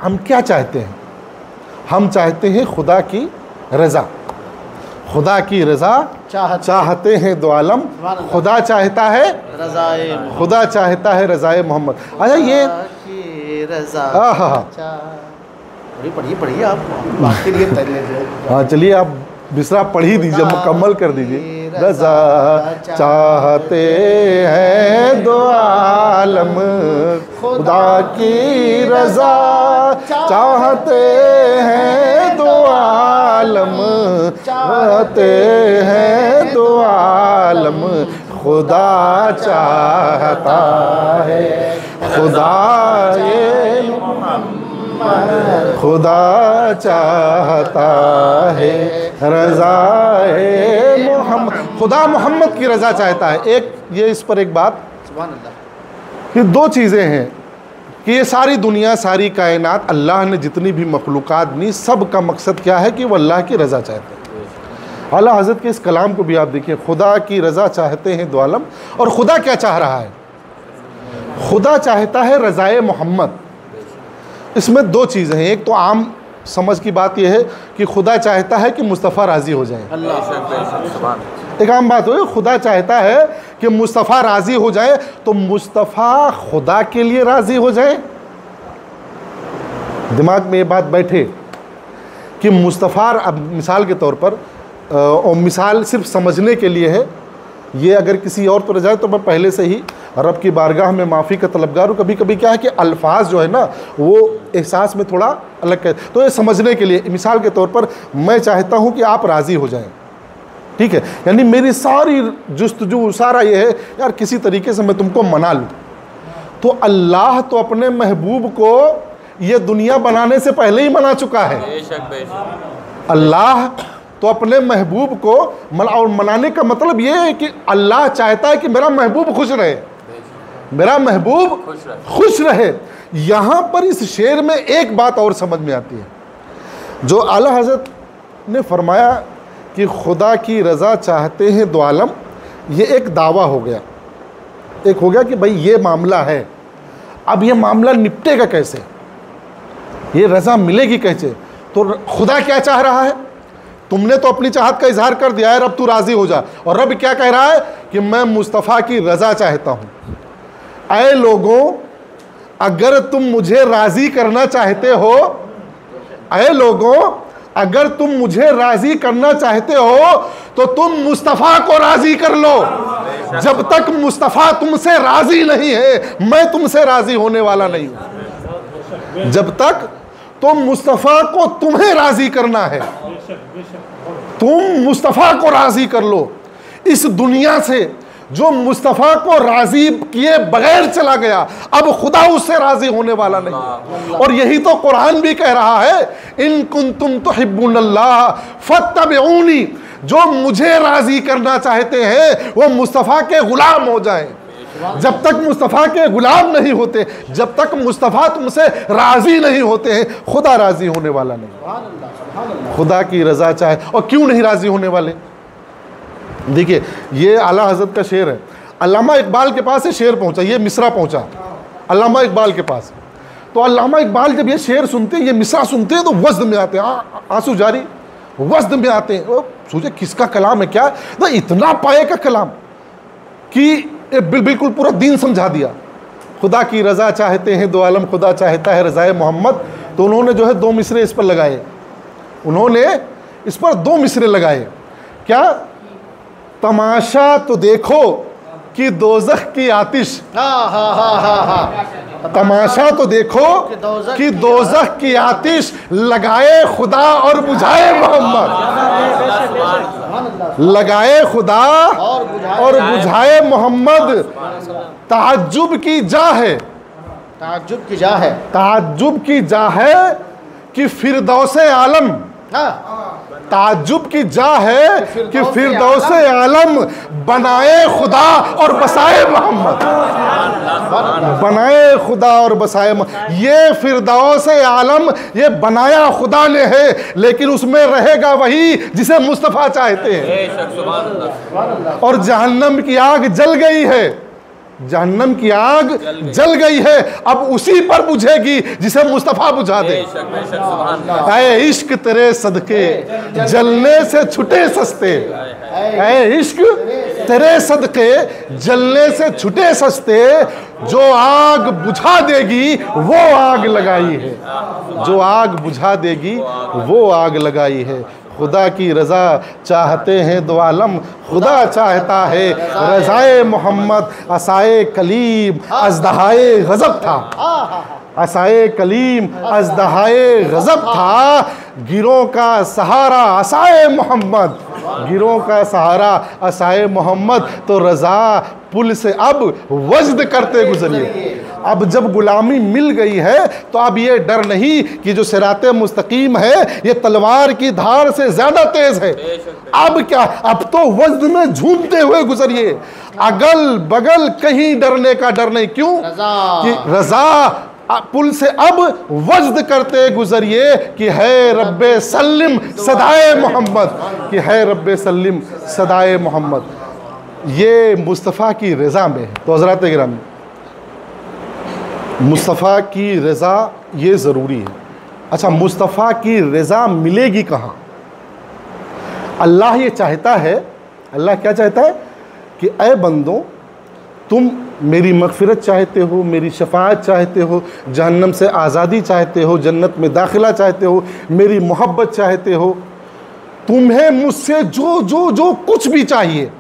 हम क्या चाहते हैं? हम चाहते हैं खुदा की रज़ा, खुदा की रज़ा चाहते हैं दो आलम, खुदा चाहता है रज़ाए, खुदा चाहता है रज़ाए मोहम्मद। अच्छा ये पढ़िए आप आपके लिए हाँ चलिए आप बिसरा पढ़ ही दीजिए, मुकम्मल कर दीजिए। रज़ा चाहते हैं दो आलम, खुदा की रज़ा चाहते हैं दो आलम, चाहते हैं दो आलम, खुदा चाहता है, खुदा ये खुदा चाहता है रज़ाए मोहम्मद, खुदा मोहम्मद की रज़ा चाहता है। एक ये इस पर एक बात कि दो चीज़ें हैं कि ये सारी दुनिया, सारी कायनात, अल्लाह ने जितनी भी मखलूक़ात दी, सब का मकसद क्या है कि वो अल्लाह की रज़ा चाहते हैं। आला हज़रत के इस कलाम को भी आप देखिए, खुदा की रज़ा चाहते हैं दो आलम, और खुदा क्या चाह रहा है? खुदा चाहता है रज़ाए मोहम्मद। इसमें दो चीज़ें हैं, एक तो आम समझ की बात यह है कि खुदा चाहता है कि मुस्तफ़ा राज़ी हो जाए, एक आम बात हो, खुदा चाहता है कि मुस्तफ़ा राज़ी हो जाए, तो मुस्तफ़ा खुदा के लिए राज़ी हो जाए। दिमाग में ये बात बैठे कि मुस्तफ़ा, अब मिसाल के तौर पर, और मिसाल सिर्फ समझने के लिए है, ये अगर किसी और पर जाए तो मैं पहले से ही रब की बारगाह में माफ़ी का तलबगार हूँ। कभी कभी क्या है कि अल्फाज जो है ना वो एहसास में थोड़ा अलग है, तो ये समझने के लिए, मिसाल के तौर पर मैं चाहता हूँ कि आप राज़ी हो जाएं, ठीक है, यानी मेरी सारी जुस्तजू, सारा ये है यार किसी तरीके से मैं तुमको मना लूँ। तो अल्लाह तो अपने महबूब को ये दुनिया बनाने से पहले ही मना चुका है। अल्लाह तो अपने महबूब को और मनाने का मतलब ये है कि अल्लाह चाहता है कि मेरा महबूब खुश रहे, मेरा महबूब खुश रहे। यहाँ पर इस शेर में एक बात और समझ में आती है, जो आला हज़रत ने फरमाया कि खुदा की रज़ा चाहते हैं दो आलम, ये एक दावा हो गया, एक हो गया कि भाई ये मामला है, अब ये मामला निपटेगा कैसे, ये रज़ा मिलेगी कैसे? तो खुदा क्या चाह रहा है? तुमने तो अपनी चाहत का इजहार कर दिया है, रब तू राज़ी हो जा, और रब क्या कह रहा है कि मैं मुस्तफ़ा की रज़ा चाहता हूँ। ऐ लोगों, अगर तुम मुझे राज़ी करना चाहते हो, ऐ लोगों अगर तुम मुझे राज़ी करना चाहते हो तो तुम मुस्तफ़ा को राज़ी कर लो। जब तक मुस्तफ़ा तुमसे राज़ी नहीं है, मैं तुमसे राज़ी होने वाला नहीं हूँ। जब तक तो मुस्तफ़ा को तुम्हें राज़ी करना है, तुम मुस्तफ़ा को राज़ी कर लो। इस दुनिया से जो मुस्तफ़ा को राज़ी किए बगैर चला गया, अब खुदा उससे राज़ी होने वाला नहीं। और यही तो कुरान भी कह रहा है, इन कुंतुम तुहिब्बुनल्लाह फत्तबिऊनी, जो मुझे राज़ी करना चाहते हैं वो मुस्तफ़ा के ग़ुलाम हो जाएं। जब तक मुस्तफ़ा के ग़ुलाम नहीं होते, जब तक मुस्तफ़ा तुमसे राज़ी नहीं होते हैं, खुदा राज़ी होने वाला नहीं। खुदा की रज़ा चाहे, और क्यों नहीं राज़ी होने वाले? देखिए ये आला हज़रत का शेर है, अल्लामा इकबाल के पास ये शेर पहुंचा, ये मिसरा पहुंचा अल्लामा इकबाल के पास। तो अल्लामा इकबाल जब ये शेर सुनते हैं, ये मिसरा सुनते हैं, तो वज़्द में आते हैं, आंसू जारी वज़्द में आते हैं। वो सोचे किसका कलाम है, क्या तो इतना पाए का कलाम कि बिल्कुल पूरा दीन समझा दिया। खुदा की रज़ा चाहते हैं दो आलम, खुदा चाहता है रज़ाए मोहम्मद। तो उन्होंने जो है दो मिसरे इस पर लगाए, उन्होंने इस पर दो मिसरे लगाए। क्या? तमाशा तो देखो कि दोज़ख की आतिश, तमाशा तो देखो कि दोज़ख की आतिश लगाए खुदा और बुझाए मोहम्मद, लगाए खुदा और बुझाए मोहम्मद। ताज्जुब की जा है, ताज्जुब की जा है, ताज्जुब की जा है कि फिरदौसे आलम, ताज्जुब की जा है कि फिरदौसे आलम बनाए खुदा और बसाए मोहम्मद, बनाए खुदा और बसाए मोहम्मद। ये फिरदौसे आलम ये बनाया खुदा ने है, लेकिन उसमें रहेगा वही जिसे मुस्तफ़ा चाहते हैं। और जहन्नम की आग जल गई है, जहन्नम की आग जल गई है, अब उसी पर बुझेगी जिसे मुस्तफ़ा बुझा दे। ऐ इश्क तेरे सदके जलने से छुटे सस्ते, ऐ इश्क तेरे सदके जलने से छुटे सस्ते, जो आग बुझा देगी वो आग लगाई है, जो आग बुझा देगी वो आग लगाई है। खुदा की रज़ा चाहते हैं दो आलम, खुदा चाहता है रज़ाए मोहम्मद। असाए कलीम अज़दहाए गज़ब था, असाए कलीम अज़दहाए गज़ब था, गिरों का सहारा असाए मोहम्मद, गिरों का सहारा असाए मोहम्मद। तो रज़ा पुल से अब वज्द करते गुजरिए। अब जब गुलामी मिल गई है तो अब ये डर नहीं कि जो सिराते मुस्तकीम है ये तलवार की धार से ज्यादा तेज है। अब क्या, अब तो वज्द में झूमते हुए गुजरिए, अगल बगल कहीं डरने का डर नहीं। क्यों? कि रज़ा पुल से अब वज्द करते गुजरिए कि है रब्बे सल्लिम सदाए मोहम्मद, कि है रब्बे सल्लिम सदाए मोहम्मद। ये मुस्तफ़ा की रज़ा में है। तो हज़रात गिरामी, मुस्तफ़ा की रज़ा ये ज़रूरी है। अच्छा, मुस्तफ़ा की रज़ा मिलेगी कहाँ? अल्लाह ये चाहता है, अल्लाह क्या चाहता है कि ऐ बंदो, तुम मेरी मग़फ़िरत चाहते हो, मेरी शफ़ाअत चाहते हो, जहन्नम से आज़ादी चाहते हो, जन्नत में दाखिला चाहते हो, मेरी मोहब्बत चाहते हो, तुम्हें मुझसे जो जो जो कुछ भी चाहिए,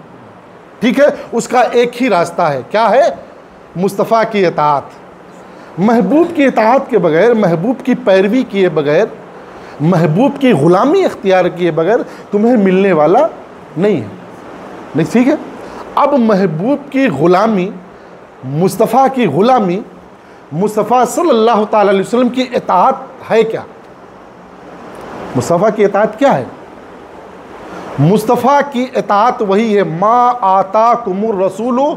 ठीक है, उसका एक ही रास्ता है। क्या है? मुस्तफ़ा की इताअत। महबूब की इताअत के बगैर, महबूब की पैरवी किए बगैर, महबूब की ग़ुलामी इख्तियार किए बगैर तुम्हें मिलने वाला नहीं है। नहीं, ठीक है। अब महबूब की ग़ुलामी, मुस्तफ़ा की ग़ुलामी, मुस्तफ़ा सल्लल्लाहु ताला अलैहि वसल्लम की इताअत है क्या? मुस्तफ़ा की इताअत क्या है? मुस्तफ़ा की इताअत वही है, मा आताकुमुर रसूलु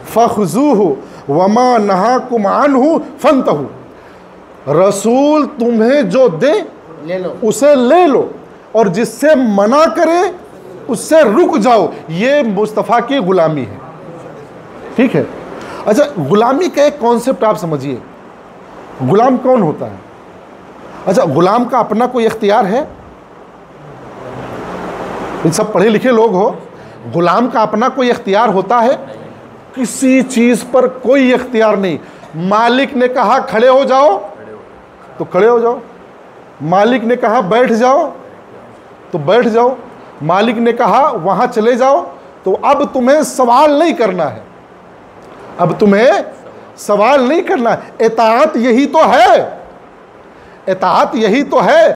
फख़ुज़ूहु वमा नहाकुम अन्हु फंतहु। रसूल तुम्हें जो दे ले लो, उसे ले लो, और जिससे मना करे उससे रुक जाओ। ये मुस्तफ़ा की ग़ुलामी है, ठीक है। अच्छा, ग़ुलामी का एक कॉन्सेप्ट आप समझिए, ग़ुलाम कौन होता है? अच्छा, ग़ुलाम का अपना कोई इख्तियार है? इन सब पढ़े लिखे लोग हो, ग़ुलाम का अपना कोई इख्तियार होता है? किसी चीज़ पर कोई इख्तियार नहीं। मालिक ने कहा खड़े हो जाओ तो खड़े हो जाओ, मालिक ने कहा बैठ जाओ तो बैठ जाओ, मालिक ने कहा वहाँ चले जाओ, तो अब तुम्हें सवाल नहीं करना है, अब तुम्हें सवाल नहीं करना है। इताअत यही तो है, इताअत यही तो है।